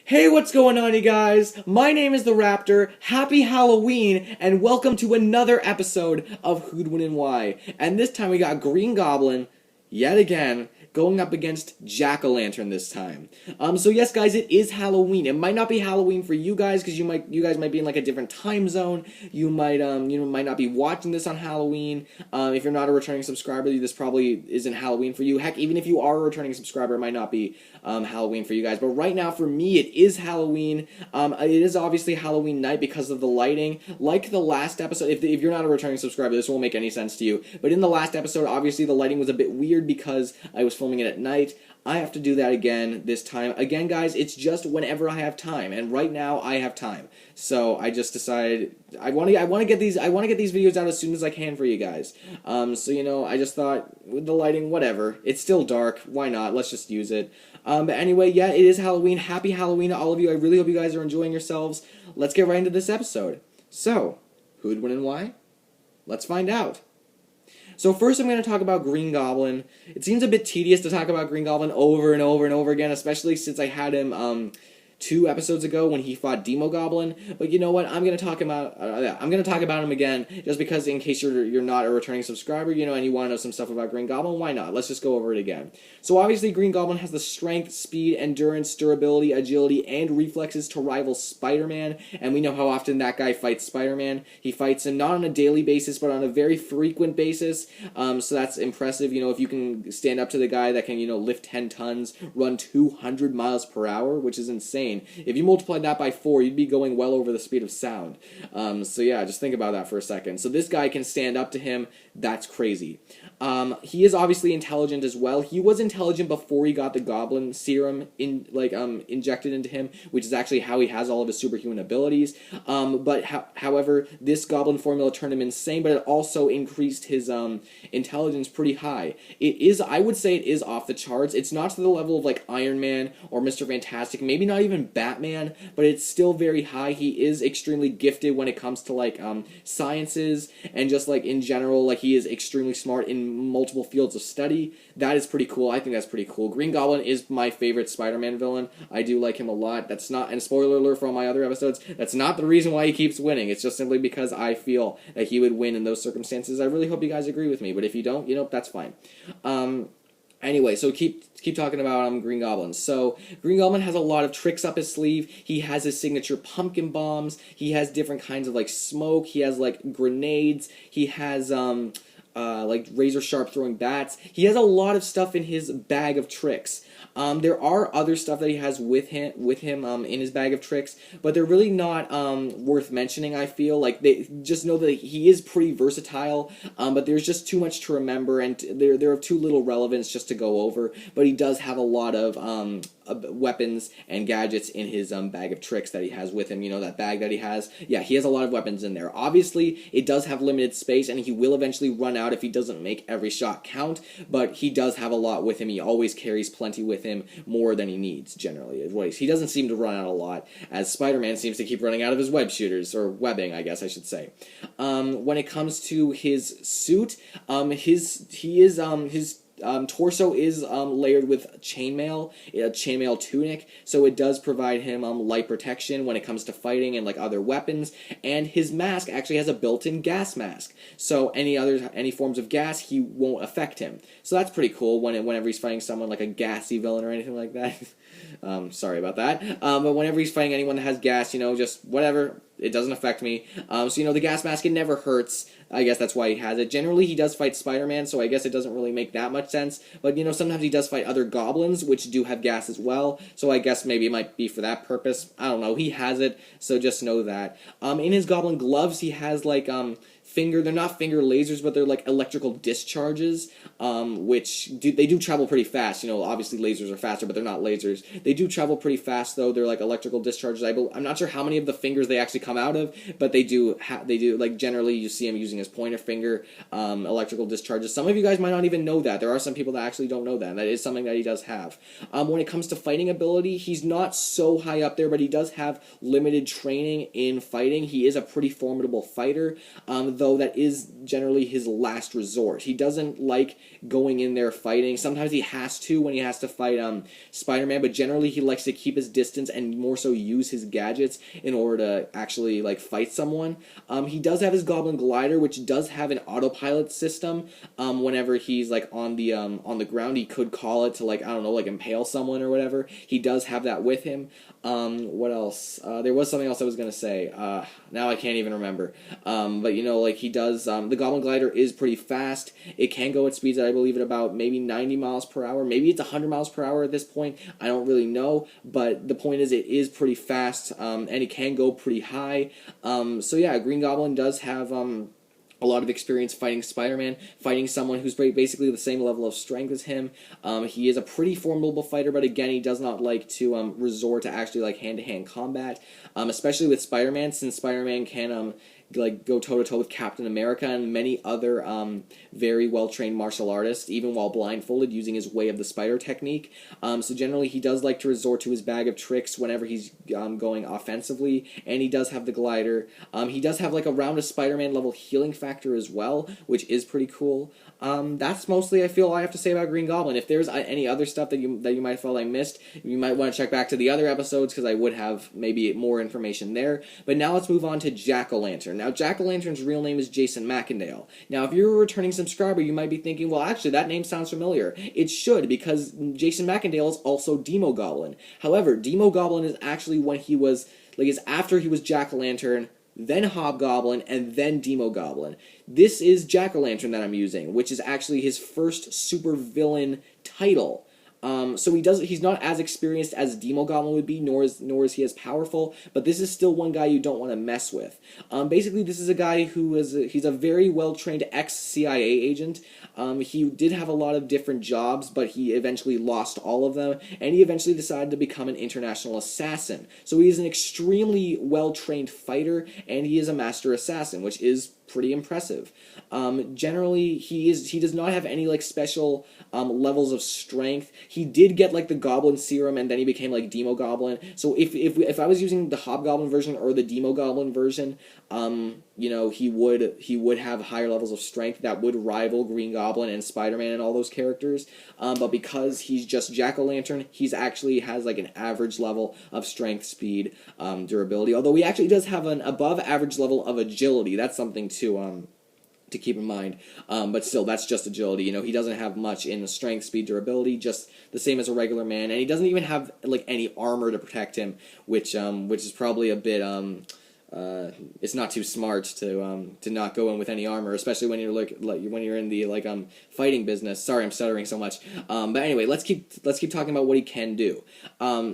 Hey, what's going on, you guys? My name is the Raptor. Happy Halloween, and welcome to another episode of Who'd Win and Why. And this time we got Green Goblin, yet again, going up against Jack-o'-lantern this time. So yes, guys, it is Halloween. It might not be Halloween for you guys because you guys might be in like a different time zone. You might not be watching this on Halloween. If you're not a returning subscriber, this probably isn't Halloween for you. Heck, even if you are a returning subscriber, it might not be Halloween for you guys. But right now, for me, it is Halloween. It is obviously Halloween night because of the lighting. Like the last episode, if you're not a returning subscriber, this won't make any sense to you. But in the last episode, obviously the lighting was a bit weird because I was filming it at night. I have to do that again this time. Again, guys, it's just whenever I have time, and right now I have time. So I just decided I want to get these videos out as soon as I can for you guys. So I just thought with the lighting, whatever. It's still dark. Why not? Let's just use it. But anyway, yeah, it is Halloween. Happy Halloween to all of you. I really hope you guys are enjoying yourselves. Let's get right into this episode. So, who'd win and why? Let's find out. So first I'm going to talk about Green Goblin. It seems a bit tedious to talk about Green Goblin over and over and over again, especially since I had him 2 episodes ago when he fought Demo Goblin. But you know what? I'm going to talk about him again just because in case you're not a returning subscriber, and you want to know some stuff about Green Goblin, why not? Let's just go over it again. So obviously Green Goblin has the strength, speed, endurance, durability, agility, and reflexes to rival Spider-Man, and we know how often that guy fights Spider-Man. He fights him not on a daily basis, but on a very frequent basis, so that's impressive. If you can stand up to the guy that can, lift 10 tons, run 200 miles per hour, which is insane. If you multiplied that by 4, you'd be going well over the speed of sound. So yeah, just think about that for a second. So this guy can stand up to him. That's crazy. He is obviously intelligent as well. He was intelligent before he got the Goblin Serum injected into him, which is actually how he has all of his superhuman abilities. However, this Goblin formula turned him insane, but it also increased his intelligence pretty high. I would say it is off the charts. It's not to the level of like Iron Man or Mr. Fantastic, maybe not even Batman, but it's still very high. He is extremely gifted when it comes to like sciences and just like in general, like he is extremely smart in multiple fields of study. That is pretty cool. I think that's pretty cool. Green Goblin is my favorite Spider-Man villain. I do like him a lot. That's not, and spoiler alert for all my other episodes, that's not the reason why he keeps winning. It's just simply because I feel that he would win in those circumstances. I really hope you guys agree with me, but if you don't, that's fine. Anyway, so keep talking about Green Goblin. So Green Goblin has a lot of tricks up his sleeve. He has his signature pumpkin bombs. He has different kinds of like smoke. He has like grenades. He has like razor sharp throwing bats. He has a lot of stuff in his bag of tricks. There are other stuff that he has with him in his bag of tricks, but they're really not worth mentioning. I feel like they just know that he is pretty versatile, but there's just too much to remember, and they're of too little relevance just to go over. But he does have a lot of weapons and gadgets in his bag of tricks that he has with him. That bag that he has. Yeah, he has a lot of weapons in there. Obviously, it does have limited space, and he will eventually run out if he doesn't make every shot count, but he does have a lot with him. He always carries plenty with him, more than he needs, generally. He doesn't seem to run out a lot, as Spider-Man seems to keep running out of his web shooters, or webbing, I guess I should say. When it comes to his suit, his torso is layered with chainmail, a chainmail tunic, so it does provide him light protection when it comes to fighting and like other weapons. And his mask actually has a built-in gas mask, so any forms of gas he won't affect him. So that's pretty cool whenever he's fighting someone like a gassy villain or anything like that. Sorry about that. But whenever he's fighting anyone that has gas, just whatever. It doesn't affect me. So the gas mask, it never hurts. I guess that's why he has it. Generally, he does fight Spider-Man, so I guess it doesn't really make that much sense. But, sometimes he does fight other goblins, which do have gas as well. So I guess maybe it might be for that purpose. I don't know. He has it, so just know that. In his goblin gloves, he has, like, they're not finger lasers, but they're like electrical discharges, which they do travel pretty fast. Obviously lasers are faster, but they're not lasers. They do travel pretty fast, though. They're like electrical discharges. I'm not sure how many of the fingers they actually come out of, but they do. Like generally, you see him using his pointer finger electrical discharges. Some of you guys might not even know that. There are some people that actually don't know that. And that is something that he does have. When it comes to fighting ability, he's not so high up there, but he does have limited training in fighting. He is a pretty formidable fighter. Though though that is generally his last resort. He doesn't like going in there fighting. Sometimes he has to when he has to fight Spider-Man, but generally he likes to keep his distance and more so use his gadgets in order to actually like fight someone. He does have his Goblin Glider, which does have an autopilot system. Whenever he's like on the ground, he could call it to like, I don't know, like impale someone or whatever. He does have that with him. What else? There was something else I was gonna say. Now I can't even remember. But you know, like he does. The Goblin Glider is pretty fast. It can go at speeds that I believe at about maybe 90 miles per hour. Maybe it's 100 miles per hour at this point. I don't really know. But the point is, it is pretty fast, and it can go pretty high. So yeah, Green Goblin does have a lot of experience fighting Spider-Man, fighting someone who's basically the same level of strength as him. He is a pretty formidable fighter, but again, he does not like to resort to actually like hand-to-hand combat, especially with Spider-Man, since Spider-Man can like go toe-to-toe with Captain America and many other very well-trained martial artists, even while blindfolded, using his Way of the Spider technique. So generally, he does like to resort to his bag of tricks whenever he's going offensively, and he does have the glider. He does have like around a Spider-Man level healing factor as well, which is pretty cool. That's mostly, I feel, all I have to say about Green Goblin. If there's any other stuff that you might feel I missed, you might want to check back to the other episodes, because I would have maybe more information there. But now let's move on to Jack-O-Lantern. Now, Jack-O-Lantern's real name is Jason Macendale. Now, if you're a returning subscriber, you might be thinking, well, actually, that name sounds familiar. It should, because Jason Macendale is also Demo Goblin. However, Demo Goblin is actually when he was, like, is after he was Jack-O-Lantern, then Hobgoblin, and then Demo Goblin. This is Jack-O-Lantern that I'm using, which is actually his first supervillain title. So he's not as experienced as Demo Goblin would be, nor is he as powerful, but this is still one guy you don't want to mess with. Basically, this is a guy he's a very well-trained ex-CIA agent. He did have a lot of different jobs, but he eventually lost all of them, and he eventually decided to become an international assassin. So he is an extremely well-trained fighter, and he is a master assassin, which is pretty impressive. Generally, he does not have any like special levels of strength. He did get like the Goblin Serum, and then he became like Demo Goblin. So if I was using the Hobgoblin version or the Demo Goblin version, you know, he would have higher levels of strength that would rival Green Goblin and Spider-Man and all those characters. But because he's just Jack-O-Lantern, he's actually has like an average level of strength, speed, durability. Although he actually does have an above average level of agility. That's something to keep in mind, but still, that's just agility. You know, he doesn't have much in the strength, speed, durability, just the same as a regular man, and he doesn't even have like any armor to protect him, which is probably a bit it's not too smart to not go in with any armor, especially when you're when you're in the fighting business. Sorry, I'm stuttering so much. But anyway, let's keep talking about what he can do.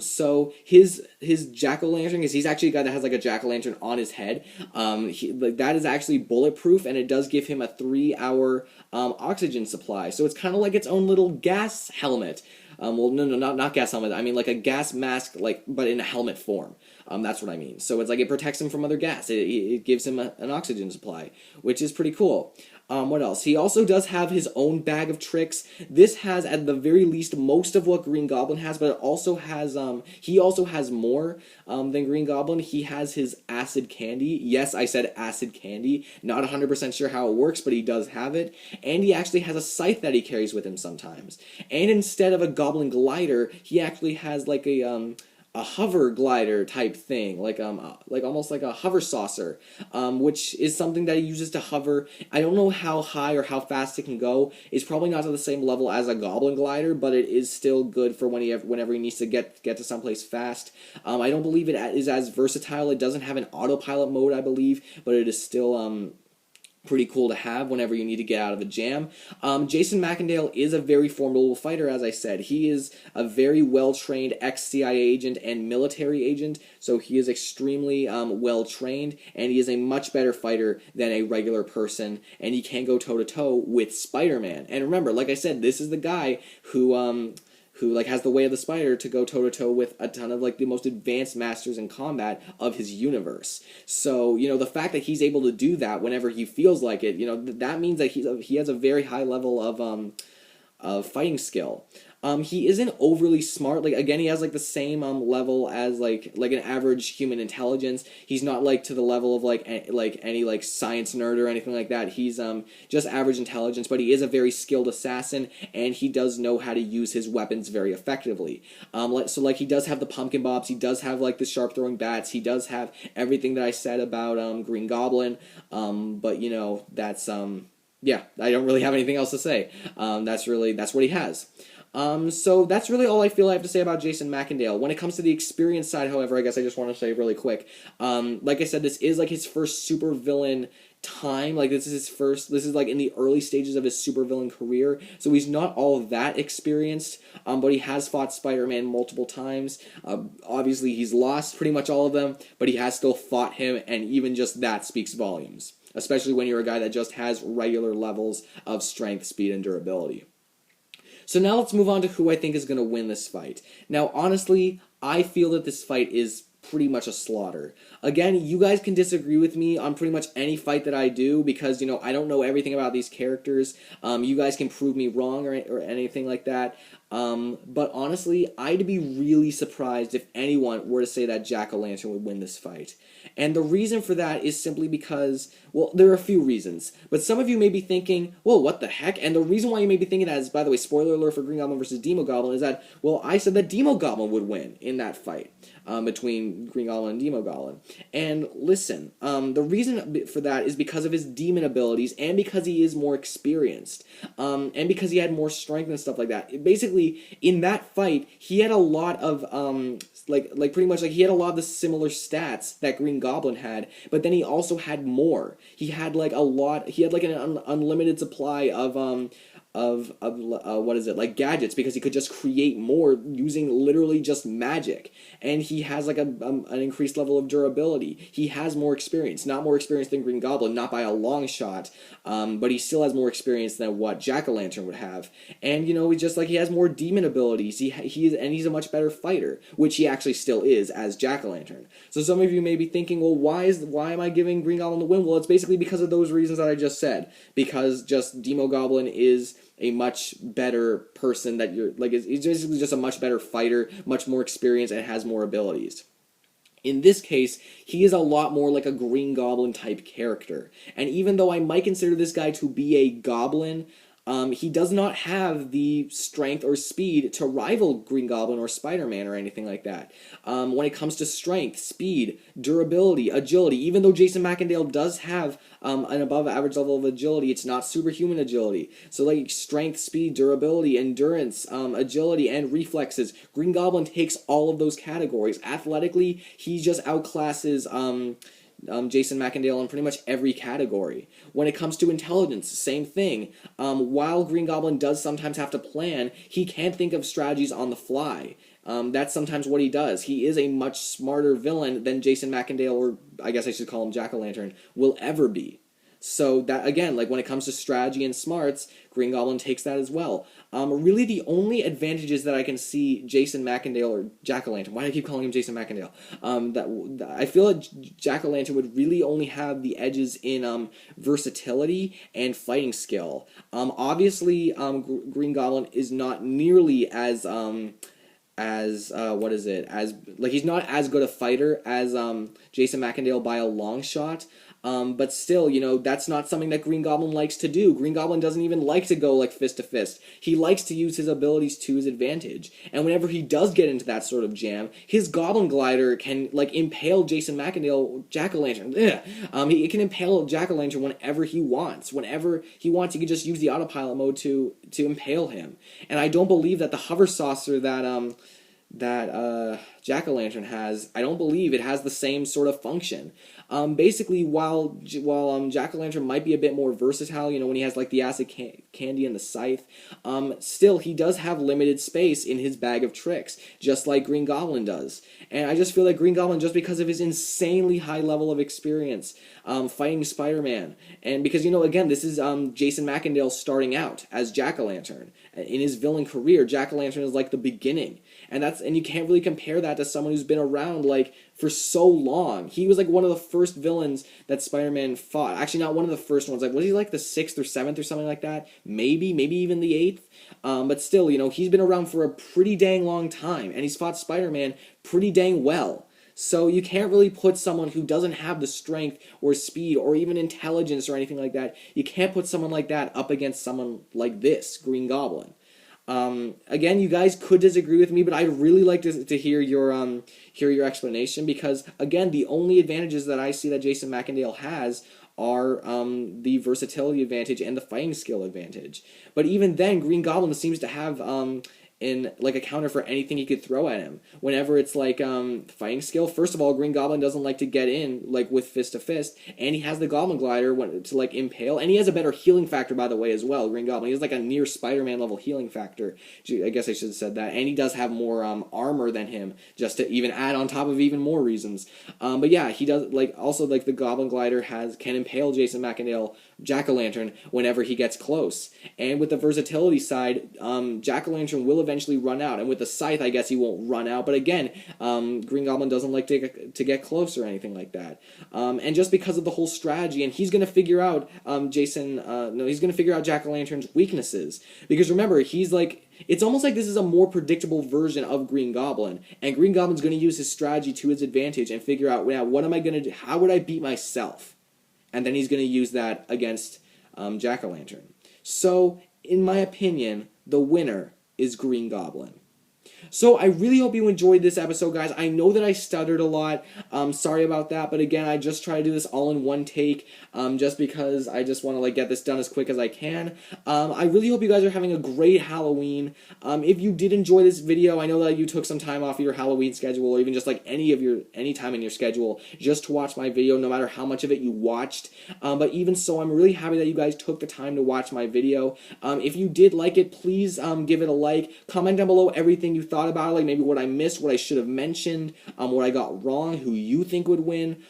So his Jack-O-Lantern is he's actually a guy that has like a Jack-O-Lantern on his head. That is actually bulletproof, and it does give him a 3-hour oxygen supply. So it's kind of like its own little gas helmet. Well, no, not gas helmet. I mean like a gas mask, but in a helmet form. That's what I mean. So it's like it protects him from other gas. It gives him an oxygen supply, which is pretty cool. What else? He also does have his own bag of tricks. This has, at the very least, most of what Green Goblin has, but it also has, he also has more than Green Goblin. He has his acid candy. Yes, I said acid candy. Not 100% sure how it works, but he does have it. And he actually has a scythe that he carries with him sometimes. And instead of a Goblin glider, he actually has like a hover glider type thing, like almost like a hover saucer, which is something that he uses to hover. I don't know how high or how fast it can go. It's probably not to the same level as a Goblin glider, but it is still good for whenever he needs to get to someplace fast. I don't believe it is as versatile. It doesn't have an autopilot mode, I believe, but it is still pretty cool to have whenever you need to get out of a jam. Jason Macendale is a very formidable fighter, as I said. He is a very well-trained ex-CIA agent and military agent, so he is extremely well-trained, and he is a much better fighter than a regular person, and he can go toe-to-toe with Spider-Man. And remember, like I said, this is the guy who has the Way of the Spider to go toe-to-toe with a ton of the most advanced masters in combat of his universe. So, the fact that he's able to do that whenever he feels like it, that means that he has a very high level fighting skill. He isn't overly smart. Like, again, he has like the same level as like an average human intelligence. He's not like to the level of like any like science nerd or anything like that. He's just average intelligence, but he is a very skilled assassin, and he does know how to use his weapons very effectively. So like he does have the pumpkin bobs. He does have like the sharp throwing bats. He does have everything that I said about Green Goblin. But you know, that's yeah, I don't really have anything else to say. That's what he has. So that's really all I feel I have to say about Jason Macendale. When it comes to the experience side, however, I guess I just want to say really quick. Like I said, this is like his first super villain time. Like this is like in the early stages of his supervillain career, so he's not all that experienced, but he has fought Spider-Man multiple times. Obviously he's lost pretty much all of them, but he has still fought him, and even just that speaks volumes, especially when you're a guy that just has regular levels of strength, speed, and durability. So now let's move on to who I think is going to win this fight. Now, honestly, I feel that this fight is pretty much a slaughter. Again, you guys can disagree with me on pretty much any fight that I do, because, you know, I don't know everything about these characters. You guys can prove me wrong or anything like that. But honestly, I'd be really surprised if anyone were to say that Jack-o'-lantern would win this fight. And the reason for that is simply because, well, there are a few reasons. But some of you may be thinking, well, what the heck? And the reason why you may be thinking that is, by the way, spoiler alert for Green Goblin versus Demo Goblin, is that, well, I said that Demo Goblin would win in that fight between Green Goblin and Demo Goblin. And listen, the reason for that is because of his demon abilities, and because he is more experienced, and because he had more strength and stuff like that. Basically, in that fight, he had a lot of pretty much he had a lot of the similar stats that Green Goblin had, but then he also had more. He had like an unlimited supply of gadgets, because he could just create more using literally just magic. And he has like an increased level of durability. He has more experience, not more experience than Green Goblin, not by a long shot, but he still has more experience than what Jack-o'-lantern would have. And you know, he has more demon abilities. He's a much better fighter, which he actually still is as Jack-o'-lantern. So some of you may be thinking, well, why am I giving Green Goblin the win? Well, it's basically because of those reasons that I just said. Because just Demo Goblin is a much better person that he's basically just a much better fighter, much more experienced, and has more abilities. In this case, he is a lot more like a Green Goblin type character. And even though I might consider this guy to be a goblin, he does not have the strength or speed to rival Green Goblin or Spider-Man or anything like that. When it comes to strength, speed, durability, agility, even though Jason Macendale does have an above average level of agility, it's not superhuman agility. So like strength, speed, durability, endurance, agility, and reflexes, Green Goblin takes all of those categories. Athletically, he just outclasses Jason Macendale in pretty much every category. When it comes to intelligence, same thing. While Green Goblin does sometimes have to plan, he can think of strategies on the fly. That's sometimes what he does. He is a much smarter villain than Jason Macendale, or I guess I should call him Jack-o'-lantern, will ever be. So that, again, like when it comes to strategy and smarts, Green Goblin takes that as well. Really the only advantages that I can see Jason Macendale or Jack-o'-lantern, why do I keep calling him Jason Macendale? That I feel like Jack-o'-lantern would really only have the edges in versatility and fighting skill. Obviously, Green Goblin is not nearly as he's not as good a fighter as Jason Macendale by a long shot. But still, you know, that's not something that Green Goblin likes to do. Green Goblin doesn't even like to go like fist to fist. He likes to use his abilities to his advantage. And whenever he does get into that sort of jam, his Goblin Glider can like impale Jason Macendale, Jack-o'-lantern. He can impale Jack-o'-lantern whenever he wants. Whenever he wants, he can just use the autopilot mode to impale him. And I don't believe that the hover saucer that Jack-o'-lantern has, I don't believe it has the same sort of function. Basically, while Jack-o'-lantern might be a bit more versatile, you know, when he has like the acid candy and the scythe, still he does have limited space in his bag of tricks, just like Green Goblin does. And I just feel like Green Goblin, just because of his insanely high level of experience fighting Spider-Man, and because, you know, again, this is Jason Macendale starting out as Jack-o'-lantern in his villain career. Jack-o'-lantern is like the beginning, and you can't really compare that to someone who's been around, like, for so long. He was, like, one of the first villains that Spider-Man fought. Actually, not one of the first ones. Like, was he, like, the 6th or 7th or something like that? Maybe even the 8th. But still, you know, he's been around for a pretty dang long time, and he's fought Spider-Man pretty dang well. So you can't really put someone who doesn't have the strength or speed or even intelligence or anything like that, you can't put someone like that up against someone like this, Green Goblin. Again, you guys could disagree with me, but I'd really like to hear your explanation, because, again, the only advantages that I see that Jason Macendale has are the versatility advantage and the fighting skill advantage. But even then, Green Goblin seems to have in like a counter for anything he could throw at him. Whenever it's like fighting skill, first of all, Green Goblin doesn't like to get in like with fist to fist, and he has the Goblin Glider to like impale, and he has a better healing factor, by the way, as well. Green Goblin, he has like a near Spider-Man level healing factor. I guess I should have said that. And he does have more armor than him, just to even add on top of even more reasons. But yeah, he does like also like the Goblin Glider can impale Jason Macendale Jack-o'-lantern whenever he gets close. And with the versatility side, Jack-o'-lantern will eventually run out, and with the scythe, I guess he won't run out. But again, Green Goblin doesn't like to get close or anything like that. And just because of the whole strategy, and he's gonna figure out he's gonna figure out Jack-o'-lantern's weaknesses, because remember, he's like, it's almost like this is a more predictable version of Green Goblin, and Green Goblin's gonna use his strategy to his advantage and figure out, yeah, what am I gonna do? How would I beat myself? And then he's going to use that against Jack-o'-lantern. So, in my opinion, the winner is Green Goblin. So I really hope you enjoyed this episode, guys. I know that I stuttered a lot. Sorry about that, but again, I just try to do this all in one take, just because I just want to like get this done as quick as I can. I really hope you guys are having a great Halloween. If you did enjoy this video, I know that you took some time off of your Halloween schedule, or even just like any time in your schedule, just to watch my video, no matter how much of it you watched. But even so, I'm really happy that you guys took the time to watch my video. If you did like it, please give it a like. Comment down below everything you thought about it, like maybe what I missed, what I should have mentioned, what I got wrong, who you think would win.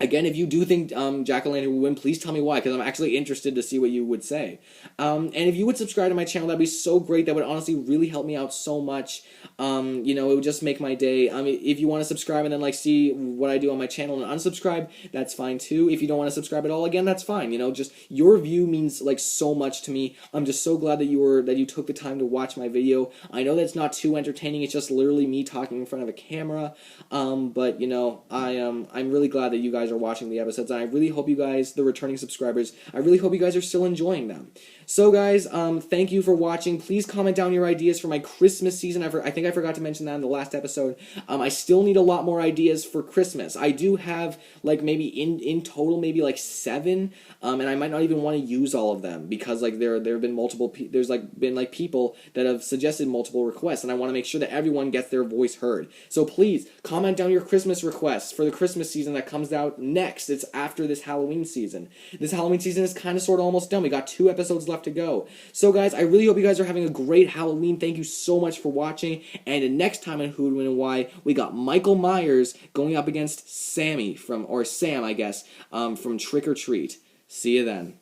Again, if you do think Jack-o'-lantern will win, please tell me why, because I'm actually interested to see what you would say. And if you would subscribe to my channel, that'd be so great. That would honestly really help me out so much. You know, it would just make my day. If you want to subscribe and then like see what I do on my channel and unsubscribe, that's fine too. If you don't want to subscribe at all, again, that's fine. You know, just your view means like so much to me. I'm just so glad that you took the time to watch my video. I know that's not too entertaining. It's just literally me talking in front of a camera. But you know, I'm really glad that you guys are watching the episodes, and I really hope you guys, the returning subscribers, I really hope you guys are still enjoying them. So guys, thank you for watching. Please comment down your ideas for my Christmas season. I think I forgot to mention that in the last episode. I still need a lot more ideas for Christmas. I do have like maybe in total maybe like 7, and I might not even want to use all of them, because like there have been multiple been people that have suggested multiple requests, and I want to make sure that everyone gets their voice heard. So please comment down your Christmas requests for the Christmas season that comes out next. It's after this Halloween season. This Halloween season is kind of sort of almost done. We got 2 episodes left to go. So guys, I really hope you guys are having a great Halloween. Thank you so much for watching. And next time on Who'd Win and Why, we got Michael Myers going up against Sam, I guess, from Trick or Treat. See you then.